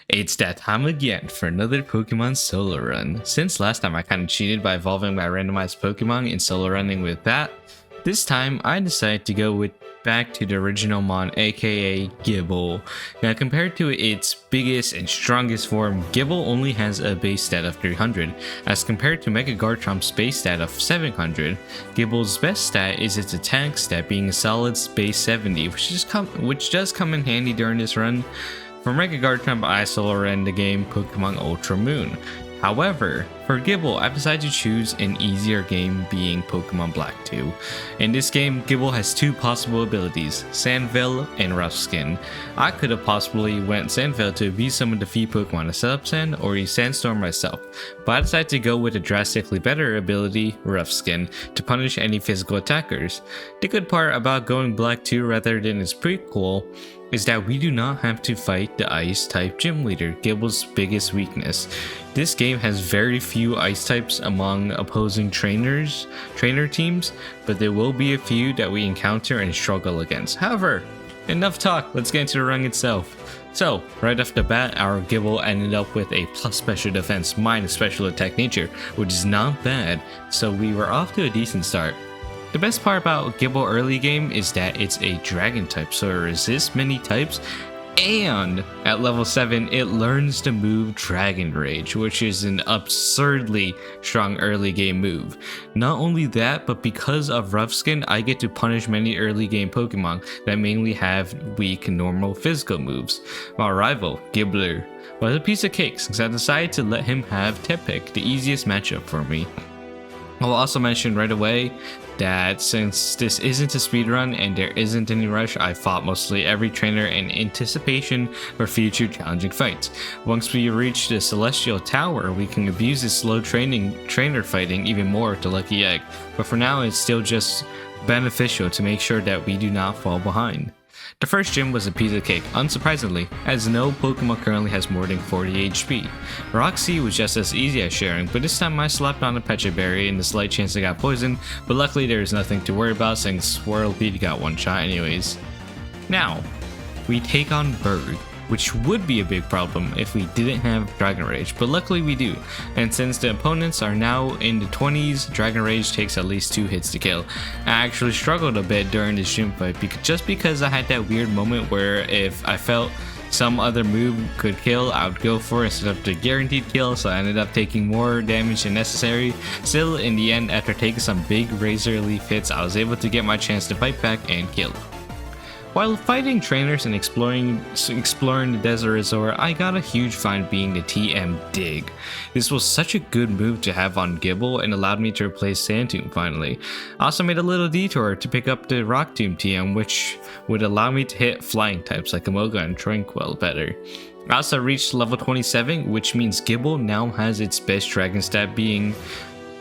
It's that time again for another Pokemon solo run. Since last time I kinda cheated by evolving my randomized Pokemon and solo running with that, this time I decided to go back to the original Mon, aka Gible. Now compared to its biggest and strongest form, Gible only has a base stat of 300, as compared to Mega Garchomp's base stat of 700. Gible's best stat is its attack stat being a solid base 70, which does come in handy during this run. For Mega Garchomp, I solo ran the game Pokemon Ultra Moon. However, for Gible, I decided to choose an easier game being Pokemon Black 2. In this game, Gible has two possible abilities, Sandveil and Rough Skin. I could have possibly went Sandveil to beat some of the few Pokemon to set up Sand or use Sandstorm myself, but I decided to go with a drastically better ability, Rough Skin, to punish any physical attackers. The good part about going Black 2 rather than its prequel is that we do not have to fight the Ice type gym leader, Gible's biggest weakness. This game has very few Ice types among opposing trainer teams, but there will be a few that we encounter and struggle against. However, enough talk, let's get into the run itself. So, right off the bat, our Gible ended up with a plus special defense minus special attack nature, which is not bad, so we were off to a decent start. The best part about Gible early game is that it's a dragon type, so it resists many types, and at level 7 it learns the move Dragon Rage, which is an absurdly strong early game move. Not only that, but because of Rough Skin, I get to punish many early game Pokemon that mainly have weak normal physical moves. My rival, Gible, was a piece of cake since I decided to let him have Tepig, the easiest matchup for me. I'll also mention right away that since this isn't a speedrun and there isn't any rush, I fought mostly every trainer in anticipation for future challenging fights. Once we reach the Celestial Tower, we can abuse this slow trainer fighting even more with the Lucky Egg, but for now it's still just beneficial to make sure that we do not fall behind. The first gym was a piece of cake, unsurprisingly, as no Pokemon currently has more than 40 HP. Roxy was just as easy as sharing, but this time I slapped on a Pecha Berry and the slight chance I got poisoned, but luckily there is nothing to worry about since Swirlbeat got one shot anyways. Now, we take on Berg, which would be a big problem if we didn't have Dragon Rage, but luckily we do. And since the opponents are now in the 20s, Dragon Rage takes at least 2 hits to kill. I actually struggled a bit during this gym fight just because I had that weird moment where if I felt some other move could kill, I would go for it instead of the guaranteed kill, so I ended up taking more damage than necessary. Still, in the end, after taking some big Razor Leaf hits, I was able to get my chance to fight back and kill. While fighting trainers and exploring the Desert Resort, I got a huge find being the TM Dig. This was such a good move to have on Gible and allowed me to replace Sandtomb finally. I also made a little detour to pick up the Rock Tomb TM, which would allow me to hit flying types like Amoga and Tranquil better. I also reached level 27, which means Gible now has its best dragon stat being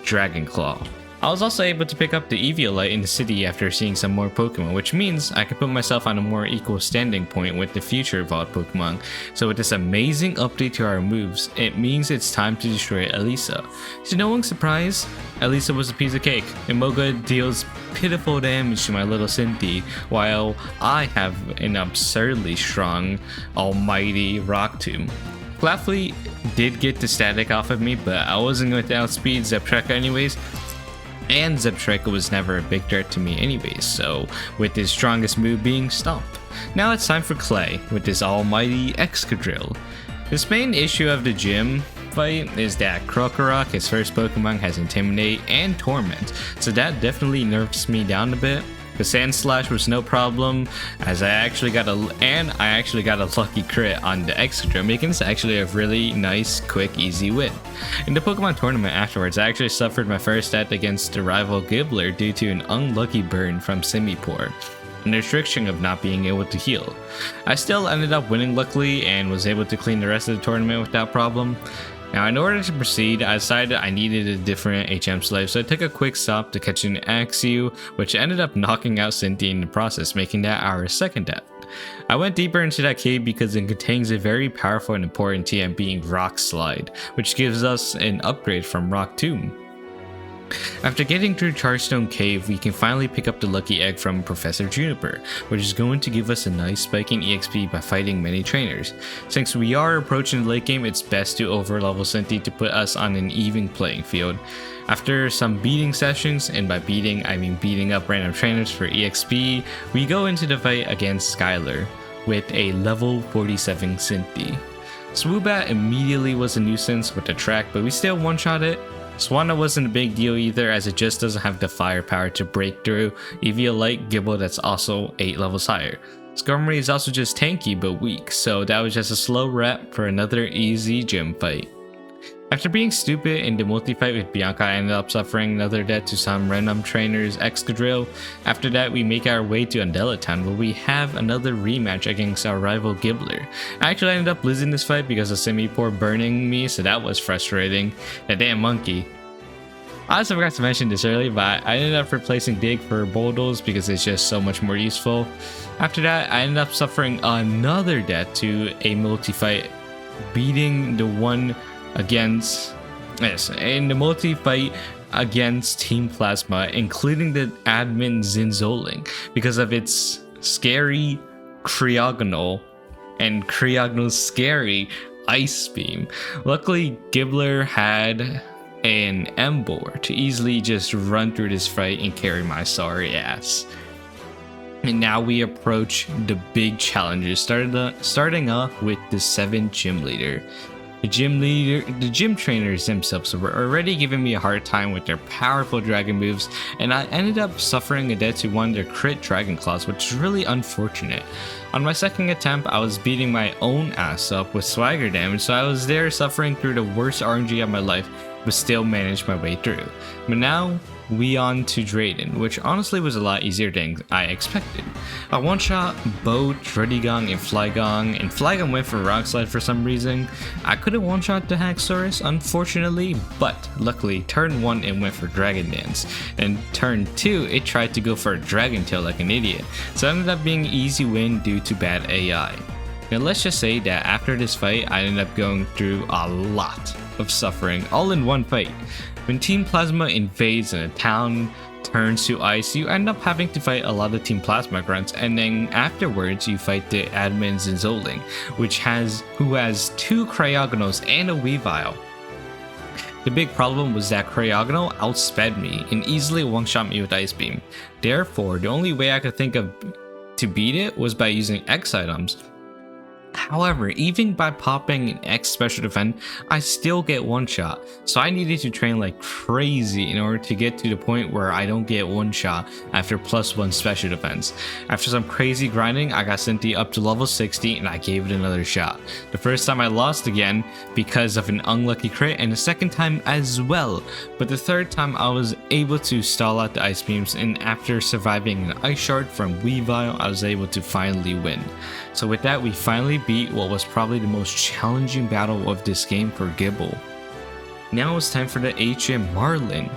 Dragon Claw. I was also able to pick up the Eviolite in the city after seeing some more Pokemon, which means I can put myself on a more equal standing point with the future evolved Pokemon. So with this amazing update to our moves, it means it's time to destroy Elisa. To no one's surprise, Elisa was a piece of cake. Imoga deals pitiful damage to my little Cynthia, while I have an absurdly strong, almighty Rock Tomb. Clefly did get the static off of me, but I wasn't going to outspeed Zeptreka anyways. And Zeptreka was never a big threat to me anyways, so with his strongest move being Stomp. Now it's time for Clay with this almighty Excadrill. This main issue of the gym fight is that Krokorok, his first Pokemon, has Intimidate and Torment, so that definitely nerfs me down a bit. The Sand Slash was no problem, as I actually got a lucky crit on the Excadrill, making this actually a really nice, quick, easy win. In the Pokemon tournament afterwards, I actually suffered my first death against the rival Gibbler due to an unlucky burn from Simipour, and the restriction of not being able to heal. I still ended up winning luckily and was able to clean the rest of the tournament without problem. Now, in order to proceed, I decided I needed a different HM slave, so I took a quick stop to catch an Axew, which ended up knocking out Cynthia in the process, making that our second death. I went deeper into that cave because it contains a very powerful and important TM being Rock Slide, which gives us an upgrade from Rock Tomb. After getting through Charstone Cave, we can finally pick up the lucky egg from Professor Juniper, which is going to give us a nice spike in EXP by fighting many trainers. Since we are approaching the late game, it's best to overlevel Cynthia to put us on an even playing field. After some beating sessions, and by beating I mean beating up random trainers for EXP, we go into the fight against Skylar with a level 47 Cynthia. Swoobat immediately was a nuisance with the track, but we still one-shot it. Swanna wasn't a big deal either, as it just doesn't have the firepower to break through Eevee like Gible that's also 8 levels higher. Skarmory is also just tanky but weak, so that was just a slow rep for another easy gym fight. After being stupid in the multi-fight with Bianca, I ended up suffering another death to some random trainer's Excadrill. After that, we make our way to Undella Town, where we have another rematch against our rival Gibbler. I actually ended up losing this fight because of Simipour burning me, so that was frustrating. That damn monkey. I also forgot to mention this earlier, but I ended up replacing Dig for Bulldoze because it's just so much more useful. After that, I ended up suffering another death to a multi-fight, beating the one against in the multi-fight against Team Plasma, including the admin Zinzoling, because of its scary Cryogonal and Cryogonal's scary Ice Beam. Luckily, Gibbler had an Emboar to easily just run through this fight and carry my sorry ass. And now we approach the big challenges, starting off with the 7th gym leader. The gym trainers themselves were already giving me a hard time with their powerful dragon moves, and I ended up suffering a death to one of their crit dragon claws, which is really unfortunate. On my second attempt, I was beating my own ass up with swagger damage, so I was there suffering through the worst RNG of my life, but still managed my way through. But now, we on to Drayden, which honestly was a lot easier than I expected. I one-shot both Druddigon and Flygon went for Rock Slide for some reason. I couldn't one-shot the Haxorus, unfortunately, but luckily turn 1 it went for Dragon Dance, and turn 2 it tried to go for a Dragon Tail like an idiot, so it ended up being an easy win due to bad AI. Now let's just say that after this fight, I ended up going through a lot of suffering all in one fight. When Team Plasma invades and a town turns to ice, you end up having to fight a lot of Team Plasma grunts, and then afterwards you fight the admin Zinzoling, who has 2 Cryogonals and a Weavile. The big problem was that Cryogonal outsped me and easily one-shot me with Ice Beam. Therefore, the only way I could think of to beat it was by using X items. However, even by popping an X special defense, I still get one shot, so I needed to train like crazy in order to get to the point where I don't get one shot after +1 special defense. After some crazy grinding, I got Cynthia up to level 60 and I gave it another shot. The first time I lost again because of an unlucky crit, and the second time as well, but the third time I was able to stall out the ice beams, and after surviving an ice shard from Weavile, I was able to finally win. So with that, we finally beat what was probably the most challenging battle of this game for Gible. Now it's time for the HM Marlin.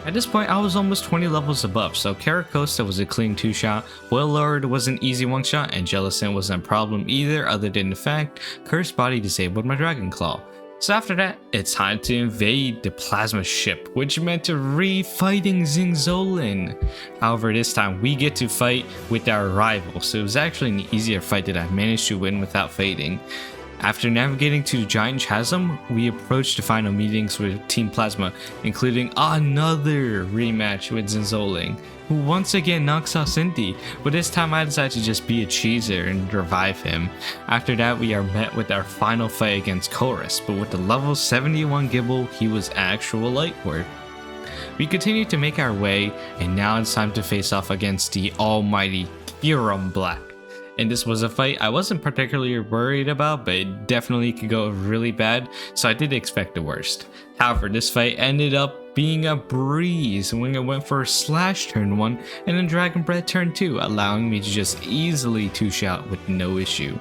At this point, I was almost 20 levels above, so Caracosta was a clean 2-shot, Boilord was an easy 1-shot, and Jellicent wasn't a problem either, other than the fact Cursed Body disabled my Dragon Claw. So after that, it's time to invade the Plasma Ship, which meant to re-fighting Zinzoling. However, this time we get to fight with our rival, so it was actually an easier fight that I managed to win without fading. After navigating to the Giant Chasm, we approached the final meetings with Team Plasma, including another rematch with Zinzoling, who once again knocks out Cynthia, but this time I decided to just be a cheeser and revive him. After that, we are met with our final fight against Chorus, but with the level 71 Gible, he was actual light work. We continue to make our way, and now it's time to face off against the almighty Theorem Black. And this was a fight I wasn't particularly worried about, but it definitely could go really bad, so I did expect the worst. However, this fight ended up being a breeze when it went for Slash turn 1 and then Dragon Breath turn 2, allowing me to just easily 2-shot with no issue.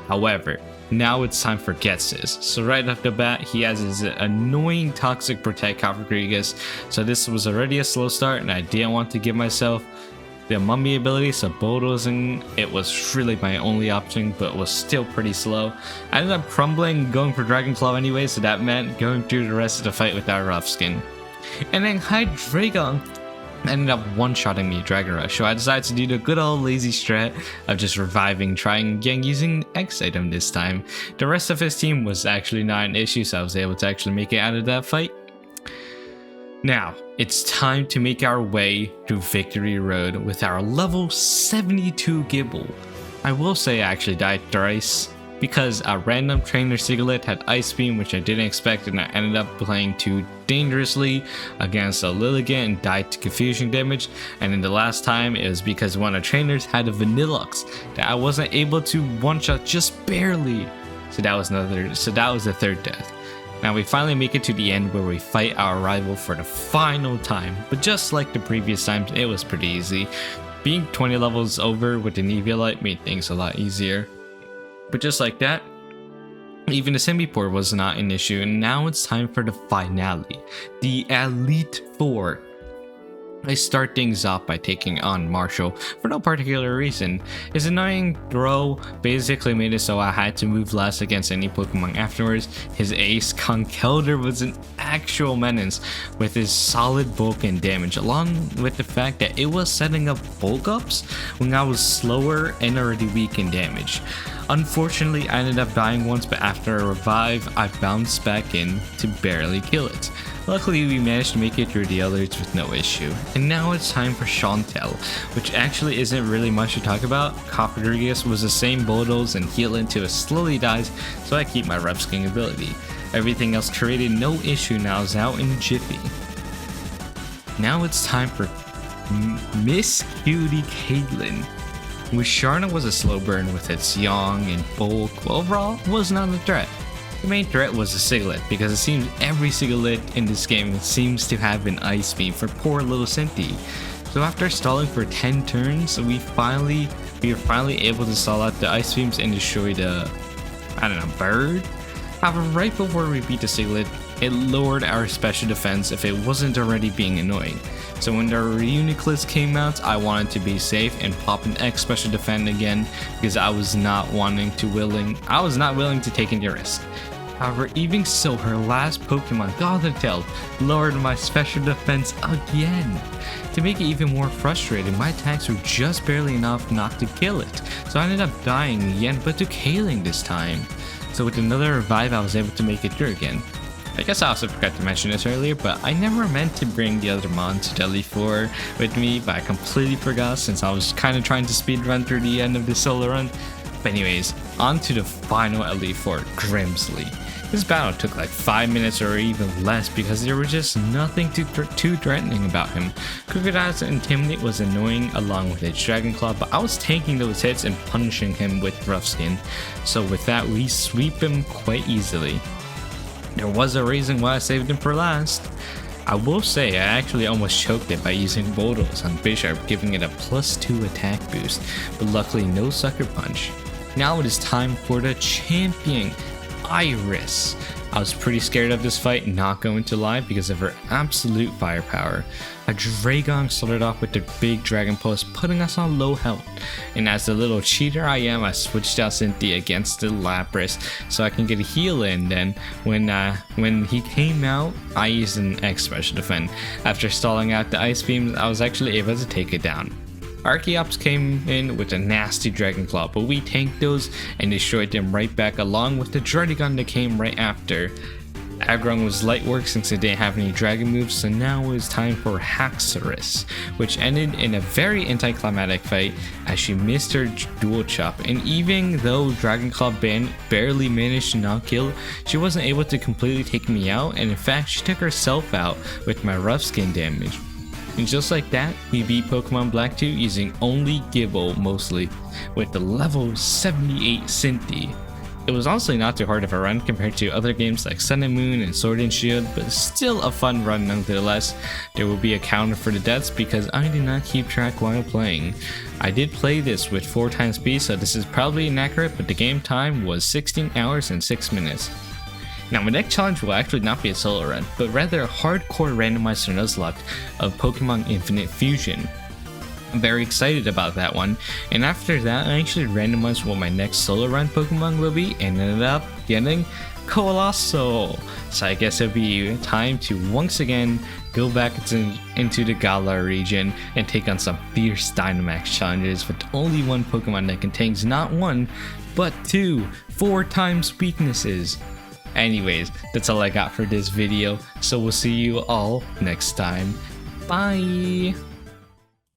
However, now it's time for Getsis. So right off the bat, he has his annoying Toxic Protect Rodriguez, so this was already a slow start and I didn't want to give myself the Mummy ability, so bulldozing it was really my only option, but was still pretty slow. I ended up crumbling, going for Dragon Claw anyway, so that meant going through the rest of the fight with our rough skin. and then Hydreigon ended up one-shotting me Dragon Rush, so I decided to do the good old lazy strat of just reviving, trying again using X item this time. The rest of his team was actually not an issue, so I was able to actually make it out of that fight. Now, it's time to make our way through Victory Road with our level 72 Gible. I will say I actually died thrice, because a random trainer Sigilyph had Ice Beam, which I didn't expect, and I ended up playing too dangerously against a Lilligant and died to confusion damage. And then the last time it was because one of the trainers had a Vanilluxe that I wasn't able to one-shot just barely. So that was the third death. Now we finally make it to the end where we fight our rival for the final time, but just like the previous times, it was pretty easy. Being 20 levels over with an Eviolite made things a lot easier. But just like that, even the Semport was not an issue, and now it's time for the finale, the Elite Four. I start things off by taking on Marshall for no particular reason. His annoying throw basically made it so I had to move less against any Pokemon afterwards. His ace, Conkeldurr, was an actual menace with his solid bulk and damage, along with the fact that it was setting up bulk ups when I was slower and already weak in damage. Unfortunately, I ended up dying once, but after a revive, I bounced back in to barely kill it. Luckily, we managed to make it through the others with no issue. And now it's time for Chantel, which actually isn't really much to talk about. Cofagrigus was the same Bulldoze and heal until it slowly dies, so I keep my Rough Skin ability. Everything else created no issue now is out in Jiffy. Now it's time for Miss Cutie Caitlin. With Sharna was a slow burn with its Young and bulk, but overall was not a threat. The main threat was the Sigilyph, because it seems every Sigilyph in this game seems to have an Ice Beam for poor little Cinti. So after stalling for 10 turns, we were finally able to stall out the Ice Beams and destroy the, bird? However, right before we beat the Sigilyph, it lowered our special defense if it wasn't already being annoying. So when the Reuniclus came out, I wanted to be safe and pop an X special defend again, because I was not willing to take any risk. However, even so, her last Pokemon, Gothitelle, lowered my special defense again. To make it even more frustrating, my attacks were just barely enough not to kill it, so I ended up dying again, but to Kaling this time. So with another revive, I was able to make it through again. I guess I also forgot to mention this earlier, but I never meant to bring the other mons to Elite 4 with me, but I completely forgot since I was kind of trying to speedrun through the end of the solo run. But anyways, on to the final Elite 4, Grimsley. This battle took like 5 minutes or even less because there was just nothing too threatening about him. Crocodile's Intimidate was annoying along with its Dragon Claw, but I was tanking those hits and punishing him with Rough Skin. So with that, we sweep him quite easily. There was a reason why I saved him for last. I will say I actually almost choked it by using Bulldoze on Bisharp, giving it a +2 attack boost, but luckily no Sucker Punch. Now it is time for the champion, Iris. I was pretty scared of this fight, not going to lie, because of her absolute firepower. Hydreigon started off with the big Dragon Pulse, putting us on low health. And as the little cheater I am, I switched out Cynthia against the Lapras so I can get a heal in. Then when he came out, I used an X special defend. After stalling out the Ice Beams, I was actually able to take it down. Archeops came in with a nasty Dragon Claw, but we tanked those and destroyed them right back along with the Druddigon that came right after. Aggron was light work since it didn't have any dragon moves, so now it was time for Haxorus, which ended in a very anticlimactic fight as she missed her dual chop, and even though Dragon Claw barely managed to not kill, she wasn't able to completely take me out, and in fact she took herself out with my Rough Skin damage. And just like that, we beat Pokemon Black 2 using only Gible mostly, with the level 78 Cinti. It was honestly not too hard of a run compared to other games like Sun and Moon and Sword and Shield, but still a fun run nonetheless. There will be a counter for the deaths because I did not keep track while playing. I did play this with 4 times speed, so this is probably inaccurate, but the game time was 16 hours and 6 minutes. Now my next challenge will actually not be a solo run, but rather a hardcore randomized Nuzlocke of Pokemon Infinite Fusion. I'm very excited about that one, and after that I actually randomized what my next solo run Pokemon will be and ended up getting Colossal. So I guess it'll be time to once again go back into the Galar region and take on some fierce Dynamax challenges with only one Pokemon that contains not one, but 4 times weaknesses. Anyways, that's all I got for this video, so we'll see you all next time. Bye!